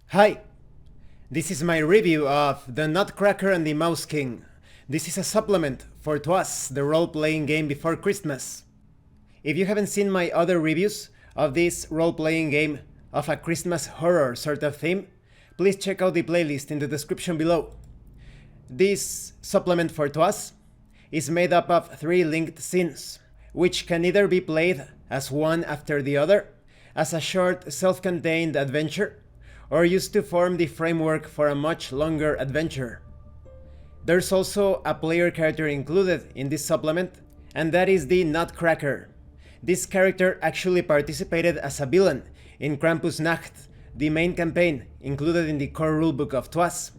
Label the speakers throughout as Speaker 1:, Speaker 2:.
Speaker 1: Hi, this is my review of The Nutcracker and the Mouse King. This is a supplement for Twas, the role-playing game before Christmas. If you haven't seen my other reviews of this role-playing game of a Christmas horror sort of theme, please check out the playlist in the description below. This supplement for Twas is made up of 3 linked scenes, which can either be played as one after the other, as a short self-contained adventure, or used to form the framework for a much longer adventure. There's also a player character included in this supplement, and that is the Nutcracker. This character actually participated as a villain in Krampusnacht, the main campaign included in the core rulebook of Twas.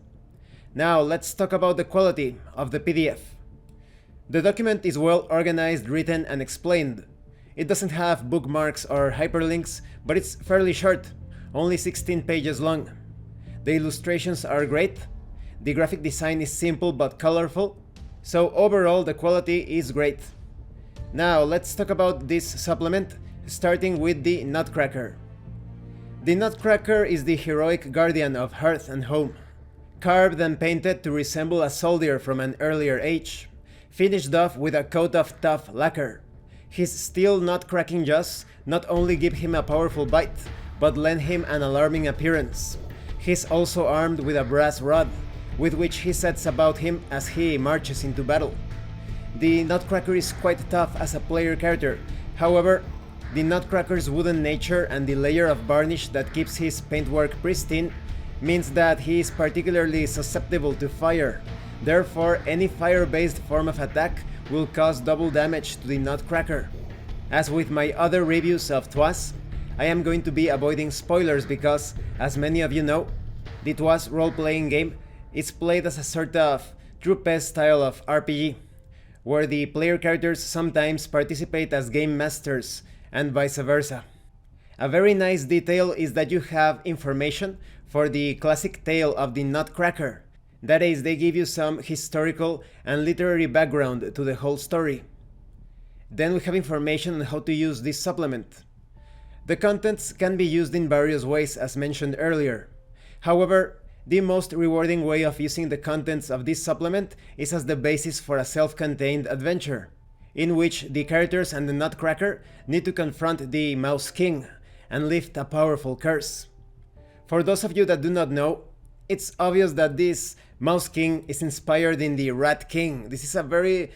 Speaker 1: Now let's talk about the quality of the PDF. The document is well organized, written, and explained. It doesn't have bookmarks or hyperlinks, but it's fairly short, only 16 pages long. The illustrations are great, the graphic design is simple but colorful, so overall the quality is great. Now let's talk about this supplement, starting with the Nutcracker. The Nutcracker is the heroic guardian of hearth and home, carved and painted to resemble a soldier from an earlier age, finished off with a coat of tough lacquer. His steel nut-cracking jaws not only give him a powerful bite, but lend him an alarming appearance. He's also armed with a brass rod, with which he sets about him as he marches into battle. The Nutcracker is quite tough as a player character, however, the Nutcracker's wooden nature and the layer of varnish that keeps his paintwork pristine means that he is particularly susceptible to fire. Therefore, any fire-based form of attack will cause double damage to the Nutcracker. As with my other reviews of Twas, I am going to be avoiding spoilers because, as many of you know, the Twas role-playing game is played as a sort of troupes style of RPG, where the player characters sometimes participate as game masters and vice versa. A very nice detail is that you have information for the classic tale of the Nutcracker. That is, they give you some historical and literary background to the whole story. Then we have information on how to use this supplement. The contents can be used in various ways as mentioned earlier. However, the most rewarding way of using the contents of this supplement is as the basis for a self-contained adventure, in which the characters and the Nutcracker need to confront the Mouse King and lift a powerful curse. For those of you that do not know, it's obvious that this Mouse King is inspired in the Rat King. This is a very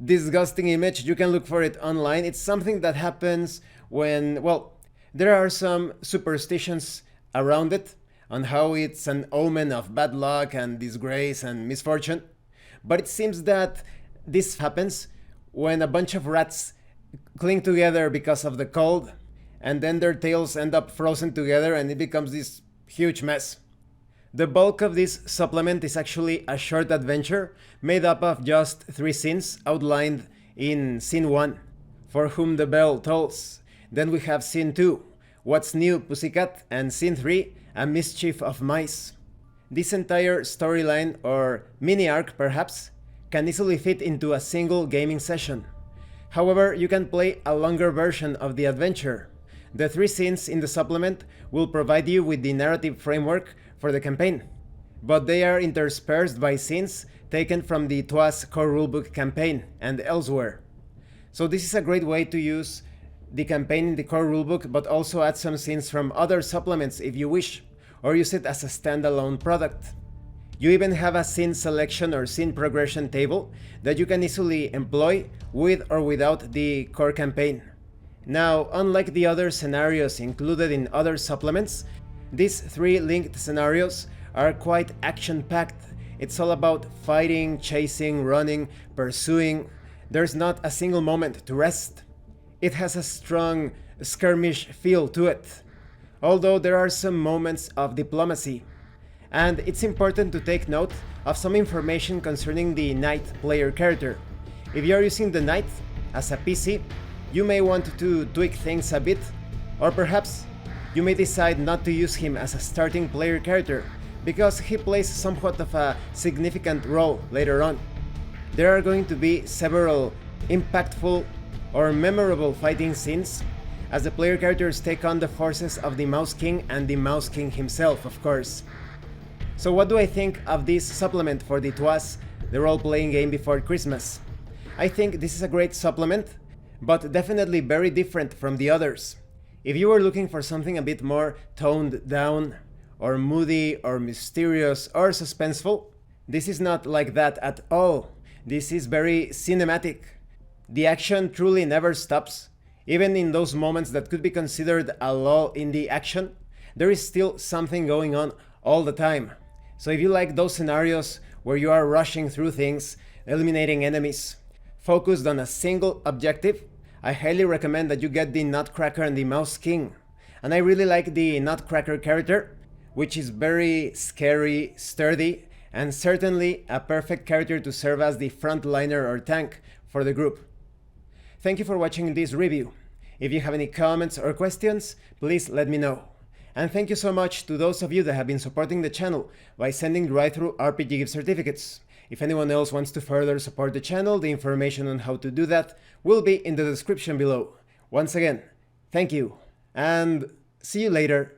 Speaker 1: disgusting image, you can look for it online. It's something that happens when, well, there are some superstitions around it, on how it's an omen of bad luck and disgrace and misfortune. But it seems that this happens when a bunch of rats cling together because of the cold, and then their tails end up frozen together and it becomes this huge mess. The bulk of this supplement is actually a short adventure made up of just 3 scenes outlined in Scene 1, For Whom the Bell Tolls. Then we have Scene 2, What's New, Pussycat, and Scene 3, A Mischief of Mice. This entire storyline, or mini-arc perhaps, can easily fit into a single gaming session. However, you can play a longer version of the adventure. The 3 scenes in the supplement will provide you with the narrative framework for the campaign, but they are interspersed by scenes taken from the Twas core rulebook campaign and elsewhere. So this is a great way to use the campaign in the core rulebook, but also add some scenes from other supplements if you wish, or use it as a standalone product. You even have a scene selection or scene progression table that you can easily employ with or without the core campaign. Now, unlike the other scenarios included in other supplements, these 3 linked scenarios are quite action-packed. It's all about fighting, chasing, running, pursuing. There's not a single moment to rest. It has a strong skirmish feel to it, although there are some moments of diplomacy. And it's important to take note of some information concerning the Knight player character. If you're using the Knight as a PC, you may want to tweak things a bit, or perhaps you may decide not to use him as a starting player character, because he plays somewhat of a significant role later on. There are going to be several impactful or memorable fighting scenes as the player characters take on the forces of the Mouse King and the Mouse King himself, of course. So what do I think of this supplement for the Twas, the role-playing game before Christmas? I think this is a great supplement, but definitely very different from the others. If you were looking for something a bit more toned down, or moody, or mysterious, or suspenseful, this is not like that at all. This is very cinematic. The action truly never stops. Even in those moments that could be considered a lull in the action, there is still something going on all the time. So if you like those scenarios where you are rushing through things, eliminating enemies, focused on a single objective, I highly recommend that you get the Nutcracker and the Mouse King. And I really like the Nutcracker character, which is very scary, sturdy, and certainly a perfect character to serve as the frontliner or tank for the group. Thank you for watching this review. If you have any comments or questions, please let me know. And thank you so much to those of you that have been supporting the channel by sending drive-thru RPG gift certificates. If anyone else wants to further support the channel, the information on how to do that will be in the description below. Once again, thank you, and see you later.